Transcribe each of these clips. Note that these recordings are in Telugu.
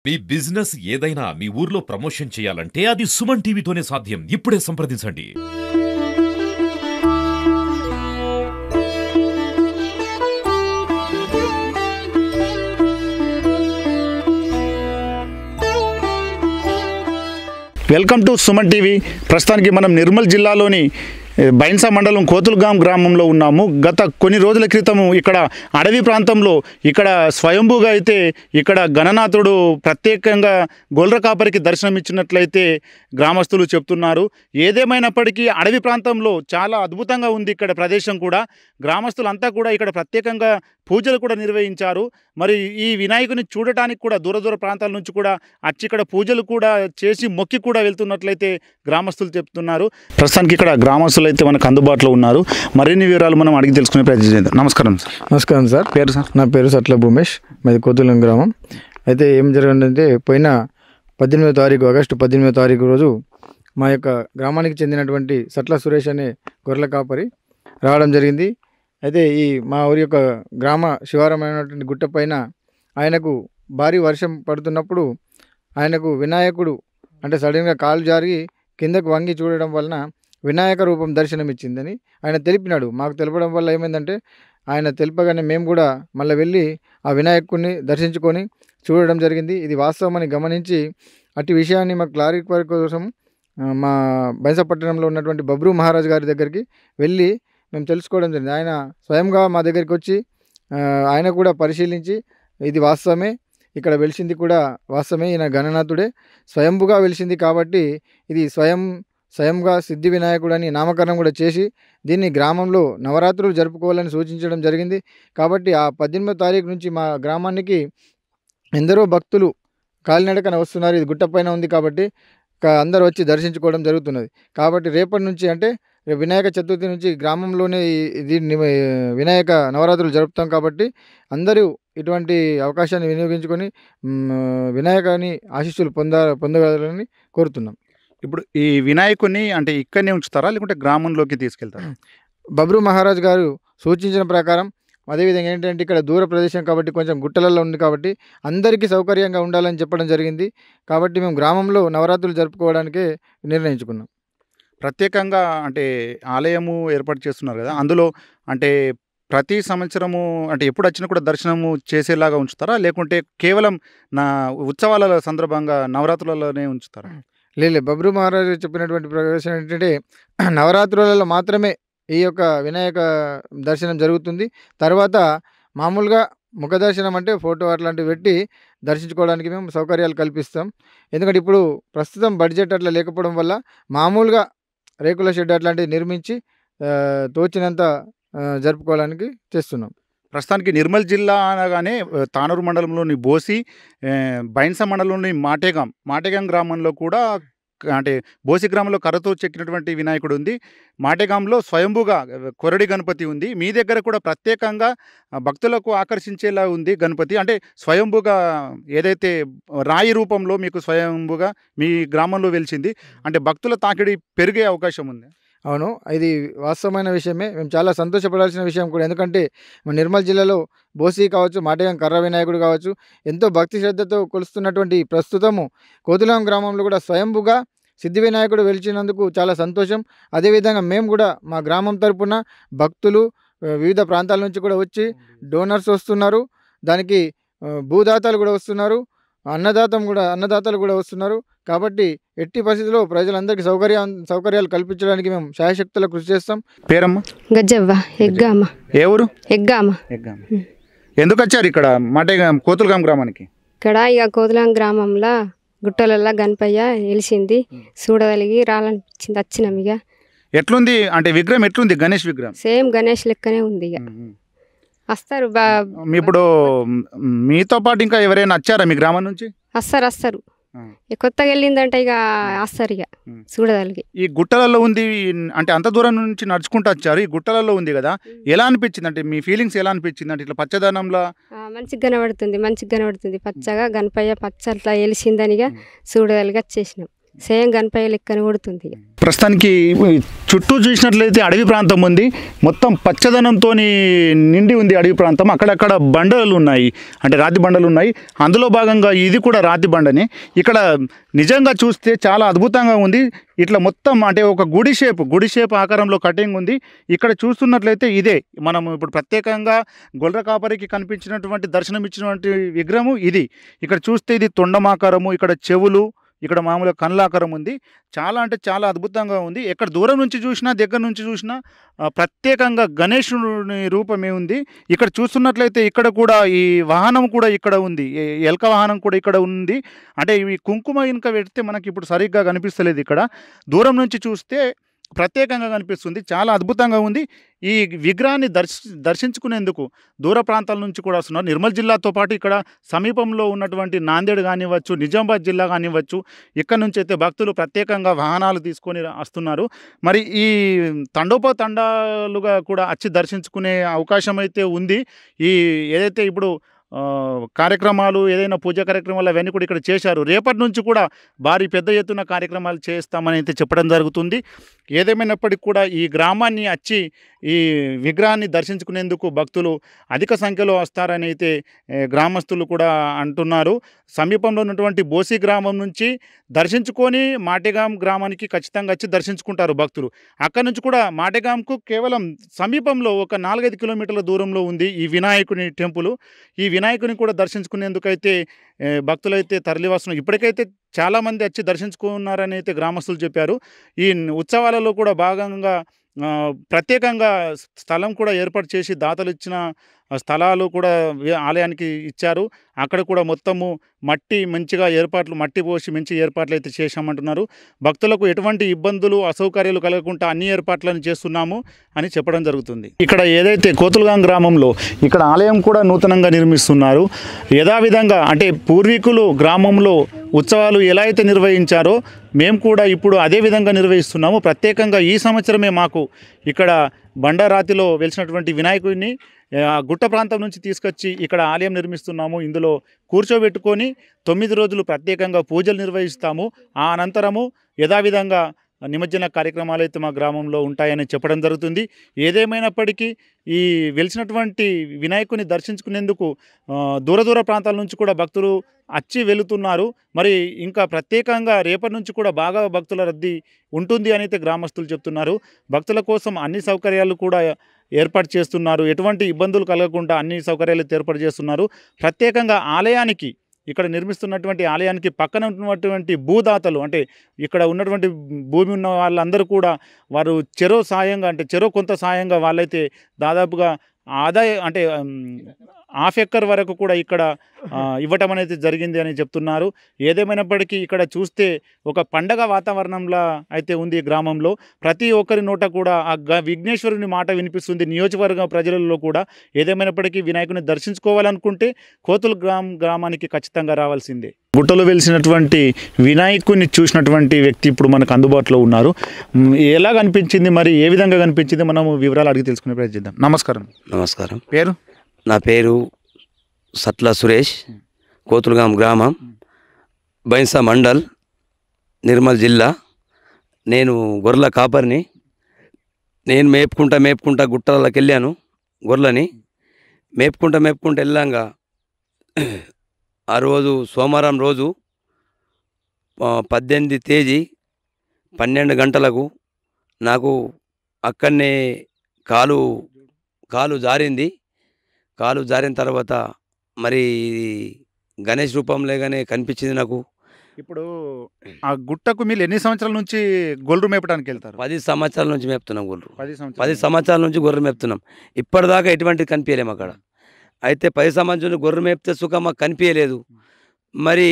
మీ బిజినెస్ ఏదైనా మీ ఊర్లో ప్రమోషన్ చేయాలంటే అది సుమన్ టీవీతోనే సాధ్యం. ఇప్పుడే సంప్రదించండి. Welcome to Suman TV. ప్రస్తుతానికి మనం నిర్మల్ జిల్లాలోని బైన్సా మండలం కోతులగాం గ్రామంలో ఉన్నాము. గత కొన్ని రోజుల క్రితము ఇక్కడ అడవి ప్రాంతంలో ఇక్కడ స్వయంభూగా అయితే ఇక్కడ గణనాథుడు ప్రత్యేకంగా గొల్ర కాపరికి దర్శనమిచ్చినట్లయితే గ్రామస్తులు చెప్తున్నారు. ఏదేమైనప్పటికీ అడవి ప్రాంతంలో చాలా అద్భుతంగా ఉంది ఇక్కడ ప్రదేశం కూడా. గ్రామస్తులంతా కూడా ఇక్కడ ప్రత్యేకంగా పూజలు కూడా నిర్వహించారు. మరి ఈ వినాయకుని చూడటానికి కూడా దూర దూర ప్రాంతాల నుంచి కూడా వచ్చి ఇక్కడ పూజలు కూడా చేసి మొక్కి కూడా వెళ్తున్నట్లయితే గ్రామస్తులు చెప్తున్నారు. ప్రస్తుతానికి ఇక్కడ గ్రామస్తులు అయితే మనకు అందుబాటులో ఉన్నారు. మరిన్ని వివరాలు మనం అడిగి తెలుసుకునే ప్రయత్నం చేద్దాం. నమస్కారం సార్. నమస్కారం సార్. పేరు సార్? నా పేరు సట్ల భూమేష్, మాది కోతులం గ్రామం. అయితే ఏం జరిగిందంటే పోయిన 18వ తారీఖు ఆగస్టు 18వ తారీఖు రోజు మా యొక్క గ్రామానికి చెందినటువంటి సట్ల సురేష్ అనే గొర్రెల కాపరి రావడం జరిగింది. అయితే ఈ మా ఊరి యొక్క గ్రామ శివారమైనటువంటి గుట్ట పైన ఆయనకు భారీ వర్షం పడుతున్నప్పుడు ఆయనకు వినాయకుడు అంటే సడన్గా కాలు జారి కిందకు వంగి చూడడం వలన వినాయక రూపం దర్శనమిచ్చిందని ఆయన తెలిపినాడు. మాకు తెలపడం వల్ల ఏమైందంటే ఆయన తెలుపగానే మేము కూడా మళ్ళీ వెళ్ళి ఆ వినాయకుడిని దర్శించుకొని చూడడం జరిగింది. ఇది వాస్తవమని గమనించి అట్టి విషయాన్ని మాకు క్లారిఫై కోసం మా బైన్సా పట్టణంలో ఉన్నటువంటి బబ్రూ మహారాజ్ గారి దగ్గరికి వెళ్ళి మేము తెలుసుకోవడం జరిగింది. ఆయన స్వయంగా మా దగ్గరికి వచ్చి ఆయన కూడా పరిశీలించి ఇది వాస్తవమే, ఇక్కడ వెలిసింది కూడా వాస్తవమే, ఈయన గణనాథుడే స్వయంభుగా వెలిసింది కాబట్టి ఇది స్వయంగా సిద్ధి వినాయకుడు అని నామకరణం కూడా చేసి దీన్ని గ్రామంలో నవరాత్రులు జరుపుకోవాలని సూచించడం జరిగింది. కాబట్టి ఆ 18వ తారీఖు నుంచి మా గ్రామానికి ఎందరో భక్తులు కాలినడకన వస్తున్నారు. ఇది గుట్టపైన ఉంది కాబట్టి అందరూ వచ్చి దర్శించుకోవడం జరుగుతున్నది. కాబట్టి రేపటి నుంచి అంటే వినాయక చతుర్థి నుంచి గ్రామంలోనే ఇది వినాయక నవరాత్రులు జరుపుతాం కాబట్టి అందరూ ఇటువంటి అవకాశాన్ని వినియోగించుకొని వినాయకుని ఆశీస్సులు పొందగలని కోరుతున్నాం. ఇప్పుడు ఈ వినాయకుని అంటే ఇక్కడనే ఉంచుతారా లేకుంటే గ్రామంలోకి తీసుకెళ్తారా? బబ్రూ మహారాజ్ గారు సూచించిన ప్రకారం అదేవిధంగా ఏంటంటే ఇక్కడ దూర ప్రదేశం కాబట్టి కొంచెం గుట్టలలో ఉంది కాబట్టి అందరికీ సౌకర్యంగా ఉండాలని చెప్పడం జరిగింది. కాబట్టి మేము గ్రామంలో నవరాత్రులు జరుపుకోవడానికే నిర్ణయించుకున్నాం. ప్రత్యేకంగా అంటే ఆలయము ఏర్పాటు చేస్తున్నారు కదా, అందులో అంటే ప్రతి సంవత్సరము అంటే ఎప్పుడు వచ్చినా కూడా దర్శనము చేసేలాగా ఉంచుతారా లేకుంటే కేవలం నా ఉత్సవాల సందర్భంగా నవరాత్రులలోనే ఉంచుతారా? లేదు, బబ్రూ మహారాజు చెప్పినటువంటి ప్రవేశం ఏంటంటే నవరాత్రులలో మాత్రమే ఈ యొక్క వినాయక దర్శనం జరుగుతుంది. తర్వాత మామూలుగా ముఖ దర్శనం అంటే ఫోటో అట్లాంటివి పెట్టి దర్శించుకోవడానికి మేము సౌకర్యాలు కల్పిస్తాం. ఎందుకంటే ఇప్పుడు ప్రస్తుతం బడ్జెట్ అట్లా లేకపోవడం వల్ల మామూలుగా రేకుల షెడ్ అట్లాంటివి నిర్మించి తోచినంత జరుపుకోవడానికి చేస్తున్నాం. ప్రస్తుతానికి నిర్మల్ జిల్లా అనగానే తానూరు మండలంలోని బోసి, బైన్సా మండలంలోని మాటేగాం గ్రామంలో కూడా అంటే బోసి గ్రామంలో కర్రతో చెక్కినటువంటి వినాయకుడు ఉంది. మాటేగాంలో స్వయంభూగా కొరడి గణపతి ఉంది. మీ దగ్గర కూడా ప్రత్యేకంగా భక్తులకు ఆకర్షించేలా ఉంది గణపతి. అంటే స్వయంభూగా ఏదైతే రాయి రూపంలో మీకు స్వయంభూగా మీ గ్రామంలో వెలిసింది అంటే భక్తుల తాకిడి పెరిగే అవకాశం ఉంది. అవును, ఇది వాస్తవమైన విషయమే. మేము చాలా సంతోషపడాల్సిన విషయం కూడా. ఎందుకంటే మన నిర్మల్ జిల్లాలో బోసి కావచ్చు, మాటేగాం కర్ర వినాయకుడు కావచ్చు, ఎంతో భక్తి శ్రద్ధతో కొలుస్తున్నటువంటి ప్రస్తుతము కోతులాం గ్రామంలో కూడా స్వయంభుగా సిద్ధి వినాయకుడు వెలిచినందుకు చాలా సంతోషం. అదేవిధంగా మేము కూడా మా గ్రామం తరపున భక్తులు వివిధ ప్రాంతాల నుంచి కూడా వచ్చి డోనర్స్ వస్తున్నారు, దానికి భూదాతలు కూడా వస్తున్నారు, అన్నదాతలు కూడా వస్తున్నారు. కాబట్టి ఎట్టి పరిస్థితుల్లో ప్రజలందరికీ సౌకర్యాలు కల్పించడానికి మేము శాయశక్తుల కృషి చేస్తాం. పేరమ్మ? గజ్జవ్వ ఎగ్గామ. ఏ ఊరు? ఎగ్గామ. ఎందుకు వచ్చారు ఇక్కడ మాటేగాం కోతులగాం గ్రామానికి? ఇక్కడ ఇక కోతులాం గ్రామంలో గుట్టలల్లో గణపయ్య వెలిసింది, చూడగలిగి రాలనిపించింది, వచ్చినాం. ఇక ఎట్లుంది అంటే విగ్రహం ఎట్లుంది? గణేష్ విగ్రహం సేమ్ గణేష్ లెక్కనే ఉంది. ఇక వస్తారు. ఇప్పుడు మీతో పాటు ఇంకా ఎవరైనా వచ్చారా మీ గ్రామం నుంచి? వస్తారు. కొత్తగా వెళ్ళిందంటే ఇక వస్తారు ఇక చూడగలిగి. ఈ గుట్టలలో ఉంది అంటే అంత దూరం నుంచి నడుచుకుంటూ వచ్చారు, ఈ గుట్టలలో ఉంది కదా, ఎలా అనిపించింది అంటే మీ ఫీలింగ్స్ ఎలా అనిపించింది? అంటే ఇట్లా పచ్చదనంలో మంచిగా కనబడుతుంది పచ్చగా గణపయ్య పచ్చ అట్లా వెలిసిందని ఇక చూడగలిగి వచ్చేసినాం. సేమ్ గణపయ్య లెక్క కనబడుతుంది. ప్రస్తుతానికి చుట్టూ చూసినట్లయితే అడవి ప్రాంతం ఉంది, మొత్తం పచ్చదనంతో నిండి ఉంది అడవి ప్రాంతం. అక్కడక్కడ బండలు ఉన్నాయి, అంటే రాతి బండలు ఉన్నాయి. అందులో భాగంగా ఇది కూడా రాతి బండనే. ఇక్కడ నిజంగా చూస్తే చాలా అద్భుతంగా ఉంది. ఇట్లా మొత్తం అంటే ఒక గుడి షేప్ ఆకారంలో కటింగ్ ఉంది. ఇక్కడ చూస్తున్నట్లయితే ఇదే మనం ఇప్పుడు ప్రత్యేకంగా గొర్రె కాపరికి కనిపించినటువంటి దర్శనం ఇచ్చినటువంటి విగ్రహము ఇది. ఇక్కడ చూస్తే ఇది తొండమాకారము, ఇక్కడ చెవులు, ఇక్కడ మామూలుగా కళ్ళాకారం ఉంది. చాలా అంటే చాలా అద్భుతంగా ఉంది. ఎక్కడ దూరం నుంచి చూసినా దగ్గర నుంచి చూసినా ప్రత్యేకంగా గణేశుని రూపమే ఉంది. ఇక్కడ చూస్తున్నట్లయితే ఇక్కడ కూడా ఈ వాహనం కూడా ఇక్కడ ఉంది, ఎలక వాహనం కూడా ఇక్కడ ఉంది. అంటే ఇవి కుంకుమ ఇనుక పెడితే మనకి ఇప్పుడు సరిగ్గా కనిపిస్తలేదు. ఇక్కడ దూరం నుంచి చూస్తే ప్రత్యేకంగా కనిపిస్తుంది, చాలా అద్భుతంగా ఉంది. ఈ విగ్రహాన్ని దర్శించుకునేందుకు దూర ప్రాంతాల నుంచి కూడా వస్తున్నారు. నిర్మల్ జిల్లాతో పాటు ఇక్కడ సమీపంలో ఉన్నటువంటి నాందేడ్ కానివ్వచ్చు, నిజామాబాద్ జిల్లా కానివ్వచ్చు, ఇక్కడ నుంచి అయితే భక్తులు ప్రత్యేకంగా వాహనాలు తీసుకొని వస్తున్నారు. మరి ఈ తండోపతండాలుగా కూడా వచ్చి దర్శించుకునే అవకాశం అయితే ఉంది. ఈ ఏదైతే ఇప్పుడు కార్యక్రమాలు, ఏదైనా పూజా కార్యక్రమాలు అవన్నీ కూడా ఇక్కడ చేశారు. రేపటి నుంచి కూడా భారీ పెద్ద ఎత్తున కార్యక్రమాలు చేస్తామని అయితే చెప్పడం జరుగుతుంది. ఏదేమైనప్పటికీ కూడా ఈ గ్రామాన్ని వచ్చి ఈ విగ్రహాన్ని దర్శించుకునేందుకు భక్తులు అధిక సంఖ్యలో వస్తారని అయితే గ్రామస్తులు కూడా అంటున్నారు. సమీపంలో ఉన్నటువంటి బోసి గ్రామం నుంచి దర్శించుకొని మాటెగాం గ్రామానికి ఖచ్చితంగా వచ్చి దర్శించుకుంటారు భక్తులు. అక్కడ నుంచి కూడా మాటెగాంకు కేవలం సమీపంలో ఒక 4-5 కిలోమీటర్ల దూరంలో ఉంది ఈ వినాయకుని టెంపుల్. ఈ వినాయకుని కూడా దర్శించుకునేందుకైతే భక్తులైతే తరలివస్తున్నారు. ఇప్పటికైతే చాలామంది వచ్చి దర్శించుకున్నారని అయితే గ్రామస్తులు చెప్పారు. ఈ ఉత్సవాలలో కూడా భాగంగా ప్రత్యేకంగా స్థలం కూడా ఏర్పాటు చేసి దాతలు ఇచ్చిన స్థలాలు కూడా ఆలయానికి ఇచ్చారు. అక్కడ కూడా మొత్తము మంచిగా మట్టి పోసి మంచి ఏర్పాట్లు అయితే చేశామంటున్నారు. భక్తులకు ఎటువంటి ఇబ్బందులు అసౌకర్యాలు కలగకుండా అన్ని ఏర్పాట్లను చేస్తున్నాము అని చెప్పడం జరుగుతుంది. ఇక్కడ ఏదైతే కోతులగాం గ్రామంలో ఇక్కడ ఆలయం కూడా నూతనంగా నిర్మిస్తున్నారు. యథావిధంగా అంటే పూర్వీకులు గ్రామంలో ఉత్సవాలు ఎలా అయితే నిర్వహించారో మేము కూడా ఇప్పుడు అదే విధంగా నిర్వహిస్తున్నాము. ప్రత్యేకంగా ఈ సంవత్సరమే మాకు ఇక్కడ బండరాతిలో వెలిసినటువంటి వినాయకుడిని గుట్ట ప్రాంతం నుంచి తీసుకొచ్చి ఇక్కడ ఆలయం నిర్మిస్తున్నాము. ఇందులో కూర్చోబెట్టుకొని 9 రోజులు ప్రత్యేకంగా పూజలు నిర్వహిస్తాము. ఆ అనంతరము యథావిధంగా నిమజ్జన కార్యక్రమాలు అయితే మా గ్రామంలో ఉంటాయని చెప్పడం జరుగుతుంది. ఏదేమైనప్పటికీ ఈ వెలిసినటువంటి వినాయకుని దర్శించుకునేందుకు దూర ప్రాంతాల నుంచి కూడా భక్తులు వచ్చి వెళుతున్నారు. మరి ఇంకా ప్రత్యేకంగా రేపటి నుంచి కూడా బాగా భక్తుల రద్దీ ఉంటుంది అని అయితే గ్రామస్తులు చెప్తున్నారు. భక్తుల కోసం అన్ని సౌకర్యాలు కూడా ఏర్పాటు చేస్తున్నారు. ఎటువంటి ఇబ్బందులు కలగకుండా అన్ని సౌకర్యాలు ఏర్పాటు చేస్తున్నారు. ప్రత్యేకంగా ఆలయానికి ఇక్కడ నిర్మిస్తున్నటువంటి ఆలయానికి పక్కన ఉన్నటువంటి భూదాతలు అంటే ఇక్కడ ఉన్నటువంటి భూమి ఉన్న వాళ్ళందరూ కూడా వారు చెరో కొంత సాయంగా వాళ్ళైతే దాదాపుగా ఆదాయం అంటే ½ ఎకర్ వరకు కూడా ఇక్కడ ఇవ్వటం అనేది జరిగింది అని చెప్తున్నారు. ఏదేమైనప్పటికీ ఇక్కడ చూస్తే ఒక పండగ వాతావరణంలా అయితే ఉంది గ్రామంలో. ప్రతి ఒక్కరి నోట కూడా ఆ విఘ్నేశ్వరుని మాట వినిపిస్తుంది నియోజకవర్గ ప్రజలలో కూడా. ఏదేమైనప్పటికీ వినాయకుని దర్శించుకోవాలనుకుంటే గ్రామానికి ఖచ్చితంగా రావాల్సిందే. గుట్టలో వెలిసినటువంటి వినాయకుని చూసినటువంటి వ్యక్తి ఇప్పుడు మనకు అందుబాటులో ఉన్నారు. ఎలా కనిపించింది, మరి ఏ విధంగా కనిపించింది, మనము వివరాలు అడిగి తెలుసుకునే ప్రయత్నిద్దాం. నమస్కారం. పేరు? నా పేరు సట్ల సురేష్, కోతులగాం గ్రామం, బైన్సా మండల్, నిర్మల్ జిల్లా. నేను గొర్రెల కాపరిని. నేను మేపుకుంటా గుట్టలకి వెళ్ళాను. గొర్రెలని మేపుకుంటా వెళ్ళాక ఆ రోజు సోమవారం రోజు 18 తేదీ 12 గంటలకు నాకు అక్కడనే కాలు జారింది. కాలు జారిన తర్వాత మరి గణేష్ రూపంలోగానే కనిపించింది నాకు. ఇప్పుడు ఆ గుట్టకు మీరు ఎన్ని సంవత్సరాల నుంచి గొర్రెలు మేపడానికి వెళ్తారు? 10 సంవత్సరాల నుంచి మేపుతున్నాం గొర్రెలు. 10 సంవత్సరాల నుంచి గొర్రెలు మేపుతున్నాం. ఇప్పటిదాకా ఎటువంటిది కనిపించలేము అక్కడ. అయితే 10 సంవత్సరాల నుంచి గొర్రెలు మేపితే సుఖం మాకు కనిపించలేదు. మరి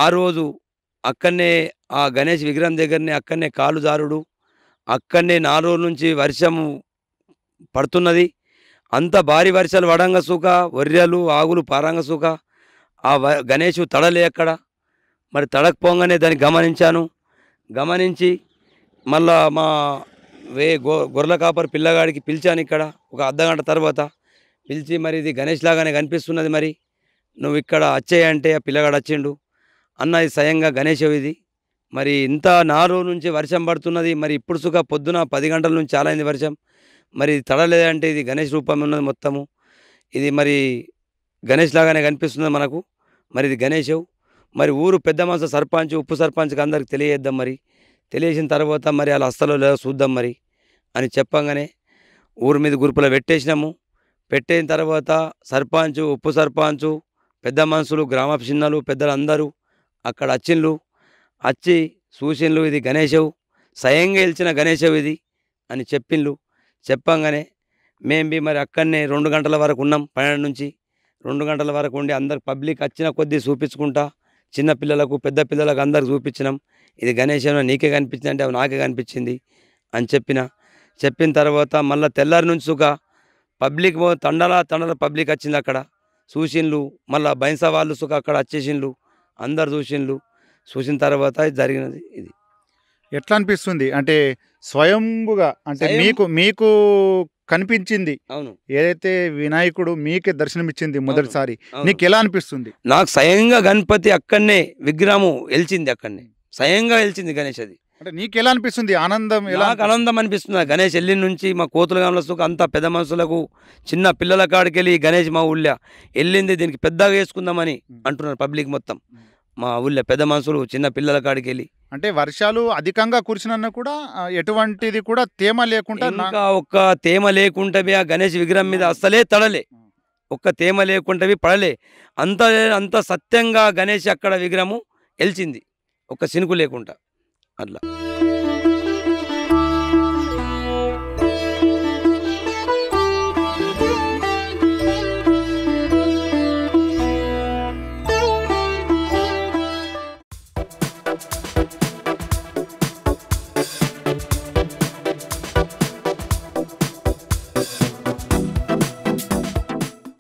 ఆ రోజు అక్కడనే ఆ గణేష్ విగ్రహం దగ్గరనే అక్కడనే కాలు జారుడు, అక్కడనే 4 రోజుల నుంచి వర్షం పడుతున్నది. అంత భారీ వర్షాలు వడంగా సుఖ, వర్యాలు ఆగులు పారంగ సుఖ. ఆ గణేష్ తడలే అక్కడ. మరి తడకపోగానే దాన్ని గమనించి మళ్ళా మా గొర్రెల కాపరి పిల్లగాడికి పిలిచాను. ఇక్కడ ఒక అర్ధగంట తర్వాత పిలిచి, మరి ఇది గణేష్ లాగానే కనిపిస్తున్నది, మరి నువ్వు ఇక్కడ వచ్చేయంటే ఆ పిల్లగాడు వచ్చిండు. అన్న ఇది స్వయంగా గణేష్ ఇది, మరి ఇంత 4 రోజుల నుంచి వర్షం పడుతున్నది. మరి ఇప్పుడు సుగా పొద్దున 10 గంటల నుంచి చాలా అయింది వర్షం. మరి ఇది తడలేదంటే ఇది గణేష్ రూపం ఉన్నది మొత్తము. ఇది మరి గణేష్ లాగానే కనిపిస్తున్నది మనకు. మరి ఇది గణేషు. మరి ఊరు పెద్ద మనుషు సర్పంచ్, ఉప సర్పంచ్కి అందరికి తెలియజేద్దాం. మరి తెలియజేసిన తర్వాత మరి వాళ్ళ హస్తలో లేదో చూద్దాం మరి అని చెప్పంగానే ఊరి మీద గ్రూపులో పెట్టేసినాము. పెట్టిన తర్వాత సర్పంచ్, ఉప సర్పంచ్, పెద్ద మనుషులు, గ్రామ చిన్నలు, పెద్దలు అందరూ అక్కడ వచ్చిండ్లు. వచ్చి చూసిండ్లు ఇది గణేశవు, స్వయంగా గెలిచిన గణేశవు ఇది అని చెప్పిండ్లు. చెప్పంగానే మేము మరి అక్కడనే 2 గంటల వరకు ఉన్నాం. 12 నుంచి 2 గంటల వరకు ఉండి అందరికి పబ్లిక్ వచ్చిన కొద్దీ చూపించుకుంటా చిన్న పిల్లలకు, పెద్ద పిల్లలకు అందరికి చూపించినాం. ఇది గణేశం నీకే కనిపించింది అంటే నాకే కనిపించింది అని చెప్పిన తర్వాత మళ్ళీ తెల్లారి నుంచి సుగా పబ్లిక్ తండల పబ్లిక్ వచ్చింది. అక్కడ చూసిండ్లు. మళ్ళీ బైన్సా వాళ్ళు సుగా అక్కడ వచ్చేసిండ్లు. అందరు చూసిన తర్వాత ఇది జరిగినది. ఇది ఎట్లా అనిపిస్తుంది అంటే స్వయంగా అంటే మీకు కనిపించింది అవును. ఏదైతే వినాయకుడు మీకే దర్శనమిచ్చింది మొదటిసారి, అవును. నీకు ఎలా అనిపిస్తుంది? నాకు స్వయంగా గణపతి అక్కడనే విగ్రహము వెలిచింది. అక్కడనే స్వయంగా వెలిచింది గణేష్. అది అంటే నీకు ఎలా అనిపిస్తుంది? ఆనందం ఎలా? నాకు ఆనందం అనిపిస్తుంది. గణేష్ వెళ్ళిన నుంచి మా కోతులగాంలో సుఖ అంతా పెద్ద మనుషులకు, చిన్న పిల్లల కాడికి వెళ్ళి గణేష్ మా ఊళ్ళో వెళ్ళింది దీనికి పెద్దగా వేసుకుందామని అంటున్నారు పబ్లిక్ మొత్తం. మా ఊళ్ళో పెద్ద మనుషులు చిన్న పిల్లల కాడికి వెళ్ళి అంటే వర్షాలు అధికంగా కురిసినన్నా కూడా ఎటువంటిది కూడా తేమ లేకుండా ఇంకా ఒక్క తేమ లేకుంటవి ఆ గణేష్ విగ్రహం మీద అస్సలే తడలే. ఒక్క తేమ లేకుంటవి పడలే. అంత సత్యంగా గణేష్ అక్కడ విగ్రహము వెలిచింది ఒక్క సినుకు లేకుండా అట్లా.